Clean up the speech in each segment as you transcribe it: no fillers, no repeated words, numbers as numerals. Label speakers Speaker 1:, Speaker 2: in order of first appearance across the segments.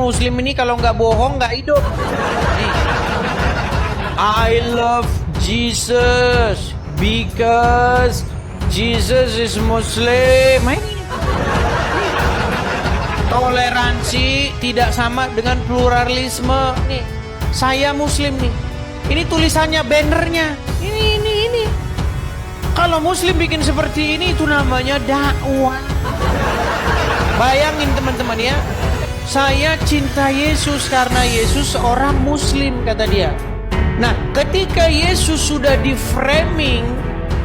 Speaker 1: Muslim ini kalau nggak bohong nggak hidup. Nih. I love Jesus because Jesus is Muslim. Ini. Toleransi tidak sama dengan pluralisme. Nih, saya Muslim nih. Ini tulisannya, bannernya. Ini. Kalau Muslim bikin seperti ini itu namanya dakwah. Bayangin teman-teman ya. Saya cinta Yesus karena Yesus seorang Muslim, kata dia. Nah, ketika Yesus sudah di framing,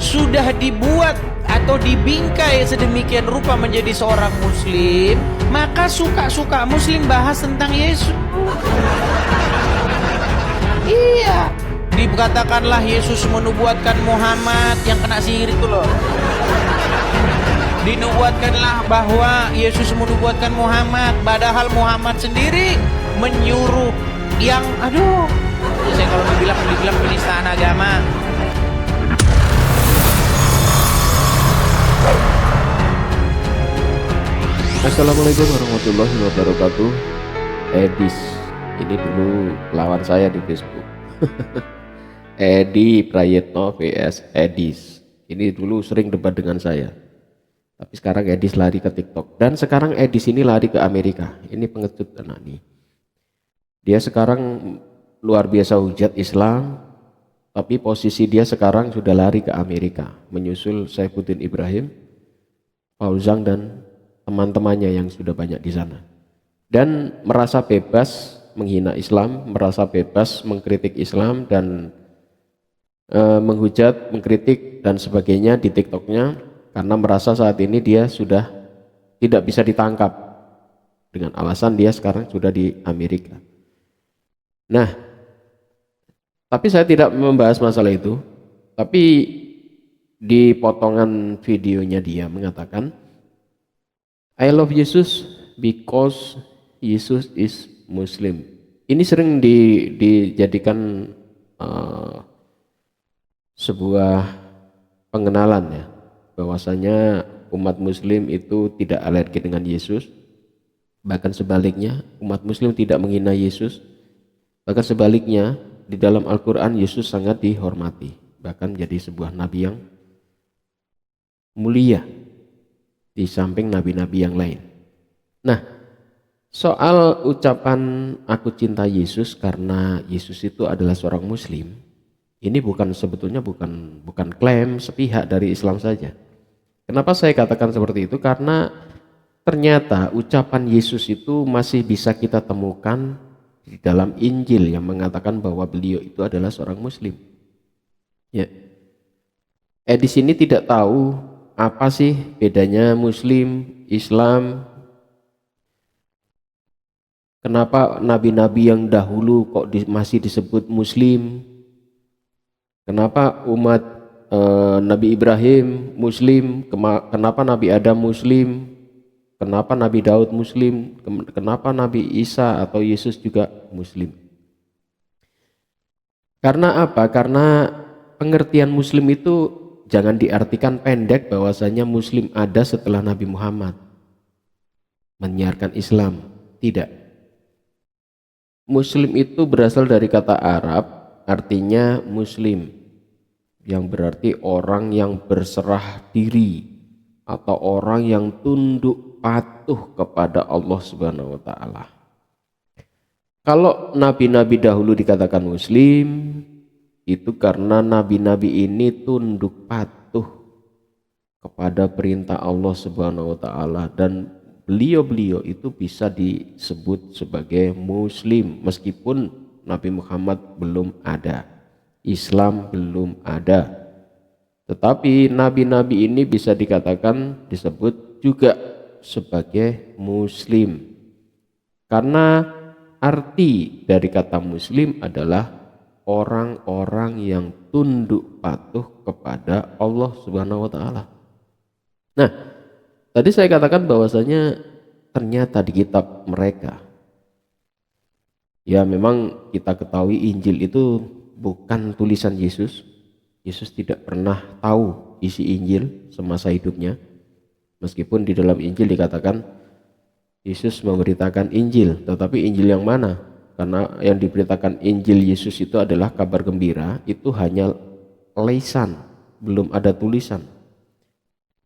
Speaker 1: sudah dibuat atau dibingkai sedemikian rupa menjadi seorang Muslim, maka suka-suka Muslim bahas tentang Yesus. Iya, dikatakanlah Yesus menubuatkan Muhammad yang kena sihir itu loh. Dinubuatkanlah bahwa Yesus menubuatkan Muhammad, padahal Muhammad sendiri menyuruh yang saya kalau dibilang penistaan agama.
Speaker 2: Assalamualaikum warahmatullahi wabarakatuh. Edis, ini dulu lawan saya di Facebook. Edi Prayetno vs Edis. Ini dulu sering debat dengan saya. Tapi sekarang Edis lari ke TikTok. Dan sekarang Edis ini lari ke Amerika. Ini pengecut anak nih. Dia sekarang luar biasa hujat Islam. Tapi posisi dia sekarang sudah lari ke Amerika. Menyusul Saifuddin Ibrahim, Fauzan dan teman-temannya yang sudah banyak di sana. Dan merasa bebas menghina Islam, merasa bebas mengkritik Islam dan menghujat, mengkritik dan sebagainya di TikToknya, karena merasa saat ini dia sudah tidak bisa ditangkap dengan alasan dia sekarang sudah di Amerika. Nah, tapi saya tidak membahas masalah itu. Tapi di potongan videonya dia mengatakan, I love Jesus because Jesus is Muslim. Ini sering dijadikan sebuah pengenalan ya, bahwasanya umat Muslim itu tidak alergi dengan Yesus. Bahkan sebaliknya, umat Muslim tidak menghina Yesus. Bahkan sebaliknya, di dalam Al-Quran Yesus sangat dihormati, bahkan menjadi sebuah nabi yang mulia di samping nabi-nabi yang lain. Nah, soal ucapan aku cinta Yesus karena Yesus itu adalah seorang Muslim, ini sebetulnya bukan klaim sepihak dari Islam saja. Kenapa saya katakan seperti itu? Karena ternyata ucapan Yesus itu masih bisa kita temukan di dalam Injil yang mengatakan bahwa beliau itu adalah seorang Muslim. Ya, di sini tidak tahu apa sih bedanya Muslim, Islam. Kenapa nabi-nabi yang dahulu kok masih disebut Muslim? Kenapa umat Nabi Ibrahim Muslim? Kenapa Nabi Adam Muslim? Kenapa Nabi Daud Muslim? Kenapa Nabi Isa atau Yesus juga Muslim? Karena apa? Karena pengertian Muslim itu jangan diartikan pendek bahwasanya Muslim ada setelah Nabi Muhammad menyiarkan Islam. Tidak. Muslim itu berasal dari kata Arab, artinya Muslim, yang berarti orang yang berserah diri atau orang yang tunduk patuh kepada Allah Subhanahu wa taala. Kalau nabi-nabi dahulu dikatakan Muslim, itu karena nabi-nabi ini tunduk patuh kepada perintah Allah Subhanahu wa taala, dan beliau-beliau itu bisa disebut sebagai Muslim meskipun Nabi Muhammad belum ada, Islam belum ada. Tetapi nabi-nabi ini bisa dikatakan disebut juga sebagai Muslim, karena arti dari kata Muslim adalah orang-orang yang tunduk patuh kepada Allah Subhanahu wa taala. Nah, tadi saya katakan bahwasanya ternyata di kitab mereka, ya memang kita ketahui Injil itu bukan tulisan Yesus. Yesus tidak pernah tahu isi Injil semasa hidupnya. Meskipun di dalam Injil dikatakan Yesus memberitakan Injil, tetapi Injil yang mana? Karena yang diberitakan Injil Yesus itu adalah kabar gembira, itu hanya lisan, belum ada tulisan.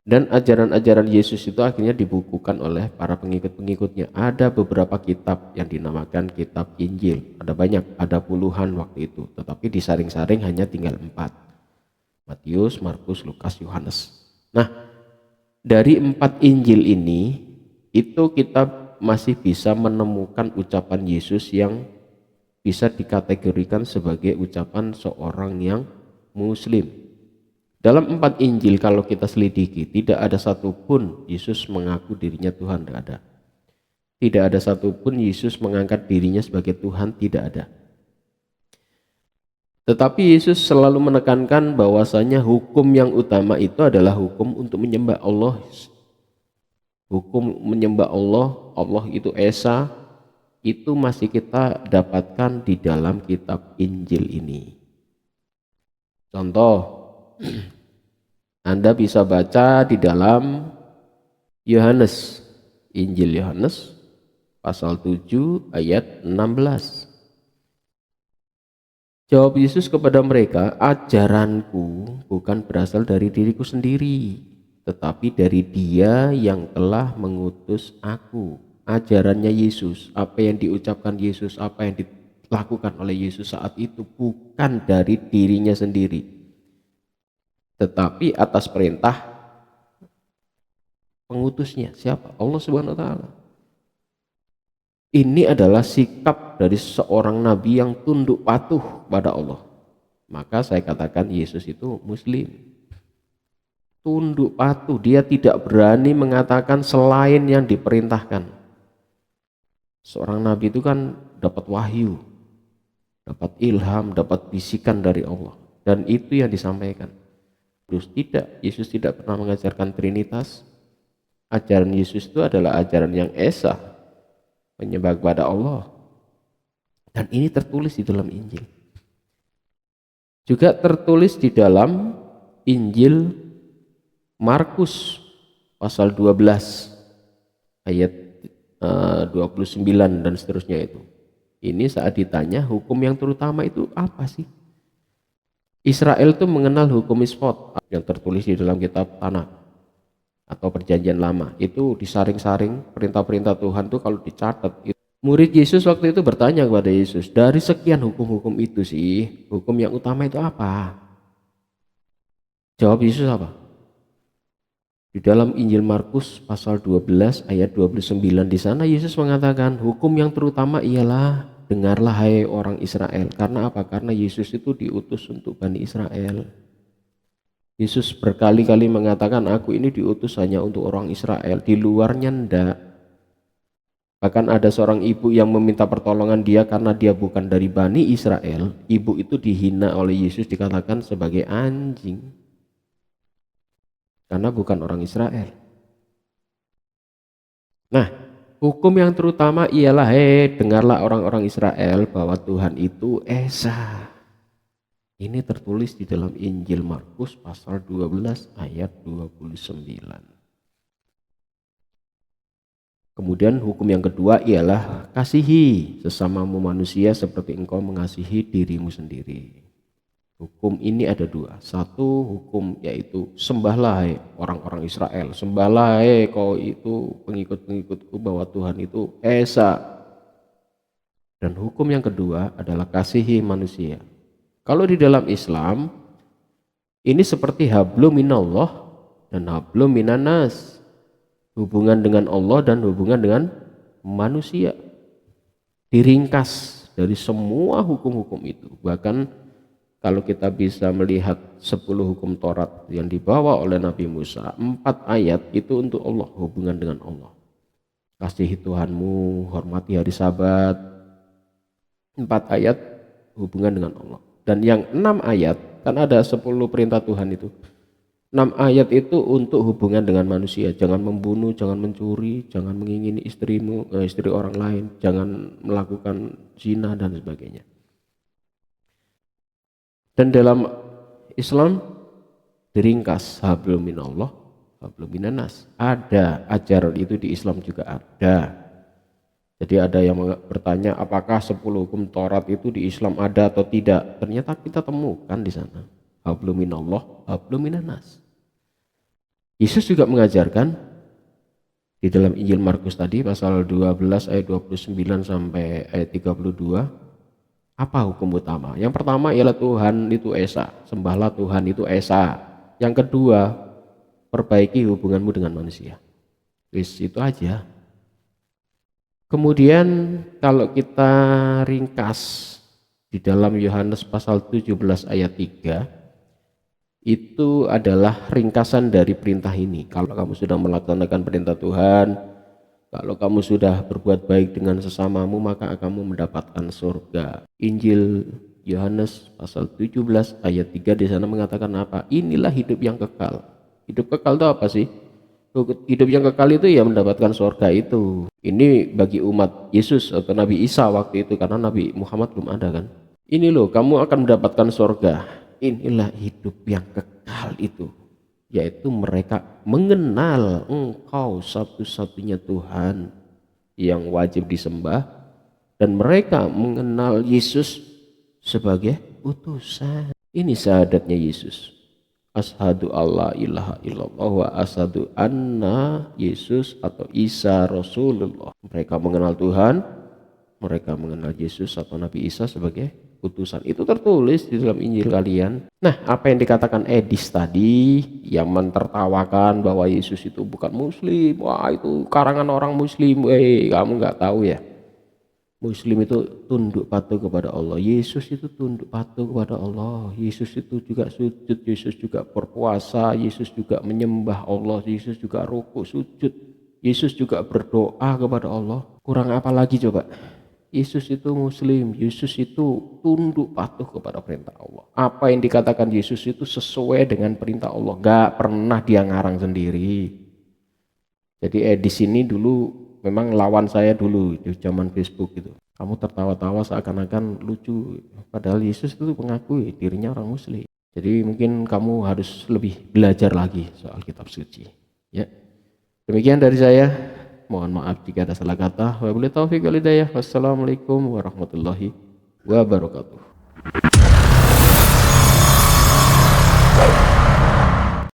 Speaker 2: Dan ajaran-ajaran Yesus itu akhirnya dibukukan oleh para pengikut-pengikutnya. Ada beberapa kitab yang dinamakan kitab Injil. Ada banyak, ada puluhan waktu itu. Tetapi disaring-saring hanya tinggal 4. Matius, Markus, Lukas, Yohanes. Nah, dari 4 Injil ini, itu kita masih bisa menemukan ucapan Yesus yang bisa dikategorikan sebagai ucapan seorang yang Muslim. Dalam 4 Injil kalau kita selidiki, tidak ada satupun Yesus mengaku dirinya Tuhan, tidak ada. Tidak ada satupun Yesus mengangkat dirinya sebagai Tuhan, tidak ada. Tetapi Yesus selalu menekankan bahwasanya hukum yang utama itu adalah hukum untuk menyembah Allah. Hukum menyembah Allah, Allah itu Esa, itu masih kita dapatkan di dalam kitab Injil ini. Contoh, Anda bisa baca di dalam Yohanes, Injil Yohanes pasal 7 ayat 16. Jawab Yesus kepada mereka, ajaranku bukan berasal dari diriku sendiri, tetapi dari Dia yang telah mengutus aku. Ajarannya Yesus, apa yang diucapkan Yesus, apa yang dilakukan oleh Yesus saat itu bukan dari dirinya sendiri, tetapi atas perintah pengutusnya. Siapa? Allah Subhanahu wa taala. Ini adalah sikap dari seorang nabi yang tunduk patuh pada Allah. Maka saya katakan Yesus itu Muslim. Tunduk patuh, dia tidak berani mengatakan selain yang diperintahkan. Seorang nabi itu kan dapat wahyu, dapat ilham, dapat bisikan dari Allah, dan itu yang disampaikan. Terus tidak, Yesus tidak pernah mengajarkan Trinitas. Ajaran Yesus itu adalah ajaran yang esa, menyembah kepada Allah. Dan ini tertulis di dalam Injil. Juga tertulis di dalam Injil Markus pasal 12 ayat 29 dan seterusnya itu. Ini saat ditanya hukum yang terutama itu apa sih? Israel itu mengenal hukum Misfot yang tertulis di dalam kitab Tanakh atau Perjanjian Lama. Itu disaring-saring perintah-perintah Tuhan tuh kalau dicatat. Murid Yesus waktu itu bertanya kepada Yesus, dari sekian hukum-hukum itu sih, hukum yang utama itu apa? Jawab Yesus apa? Di dalam Injil Markus pasal 12 ayat 29, di sana Yesus mengatakan hukum yang terutama ialah dengarlah hai orang Israel. Karena apa? Karena Yesus itu diutus untuk Bani Israel. Yesus berkali-kali mengatakan aku ini diutus hanya untuk orang Israel, di luarnya ndak. Bahkan ada seorang ibu yang meminta pertolongan dia karena dia bukan dari Bani Israel. Ibu itu dihina oleh Yesus, dikatakan sebagai anjing karena bukan orang Israel. Nah, hukum yang terutama ialah dengarlah orang-orang Israel bahwa Tuhan itu Esa. Ini tertulis di dalam Injil Markus pasal 12 ayat 29. Kemudian hukum yang kedua ialah kasihi sesamamu manusia seperti engkau mengasihi dirimu sendiri. Hukum ini ada dua. Satu hukum yaitu sembahlah orang-orang Israel. Sembahlah kau itu pengikut-pengikutku bahwa Tuhan itu Esa. Dan hukum yang kedua adalah kasihi manusia. Kalau di dalam Islam ini seperti hablum minallah dan hablum minannas. Hubungan dengan Allah dan hubungan dengan manusia. Diringkas dari semua hukum-hukum itu. Bahkan kalau kita bisa melihat 10 hukum Taurat yang dibawa oleh Nabi Musa, 4 ayat itu untuk Allah, hubungan dengan Allah. Kasihi Tuhanmu, hormati hari Sabat. 4 ayat hubungan dengan Allah. Dan yang 6 ayat, kan ada 10 perintah Tuhan itu. 6 ayat itu untuk hubungan dengan manusia. Jangan membunuh, jangan mencuri, jangan mengingini istri orang lain, jangan melakukan zina dan sebagainya. Dan dalam Islam diringkas hablum minallah, hablum minannas. Ada ajaran itu di Islam juga ada. Jadi ada yang bertanya apakah 10 hukum Taurat itu di Islam ada atau tidak. Ternyata kita temukan di sana. Hablum minallah, hablum minannas. Yesus juga mengajarkan di dalam Injil Markus tadi pasal 12 ayat 29 sampai ayat 32, apa hukum utama? Yang pertama ialah Tuhan itu Esa, sembahlah Tuhan itu Esa. Yang kedua, perbaiki hubunganmu dengan manusia. Itu aja. Kemudian kalau kita ringkas di dalam Yohanes pasal 17 ayat 3, itu adalah ringkasan dari perintah ini. Kalau kamu sudah melaksanakan perintah Tuhan, kalau kamu sudah berbuat baik dengan sesamamu, maka kamu mendapatkan surga. Injil Yohanes pasal 17 ayat 3 di sana mengatakan apa? Inilah hidup yang kekal. Hidup kekal itu apa sih? Hidup yang kekal itu ya mendapatkan surga itu. Ini bagi umat Yesus atau Nabi Isa waktu itu, karena Nabi Muhammad belum ada kan. Ini loh, kamu akan mendapatkan surga. Inilah hidup yang kekal itu, yaitu mereka mengenal Engkau satu-satunya Tuhan yang wajib disembah, dan mereka mengenal Yesus sebagai utusan. Ini syahadatnya Yesus. Asyhadu alla ilaha illallah wa asyhadu anna Yesus atau Isa Rasulullah. Mereka mengenal Tuhan, mereka mengenal Yesus atau Nabi Isa sebagai utusan. Itu tertulis di dalam Injil kalian. Nah, apa yang dikatakan Edis tadi yang mentertawakan bahwa Yesus itu bukan muslim, wah itu karangan orang muslim. Kamu nggak tahu ya, Muslim itu tunduk patuh kepada Allah. Yesus itu tunduk patuh kepada Allah. Yesus itu juga sujud, Yesus juga berpuasa, Yesus juga menyembah Allah, Yesus juga rukuk sujud, Yesus juga berdoa kepada Allah. Kurang apa lagi coba? Yesus itu muslim, Yesus itu tunduk patuh kepada perintah Allah. Apa yang dikatakan Yesus itu sesuai dengan perintah Allah. Gak pernah dia ngarang sendiri. Jadi di sini dulu memang lawan saya dulu di zaman Facebook gitu. Kamu tertawa-tawa seakan-akan lucu, padahal Yesus itu mengakui dirinya orang muslim. Jadi mungkin kamu harus lebih belajar lagi soal kitab suci. Ya. Demikian dari saya. Mohon maaf jika ada salah kata. Wabillahi taufiq wal hidayah. Wassalamualaikum warahmatullahi wabarakatuh.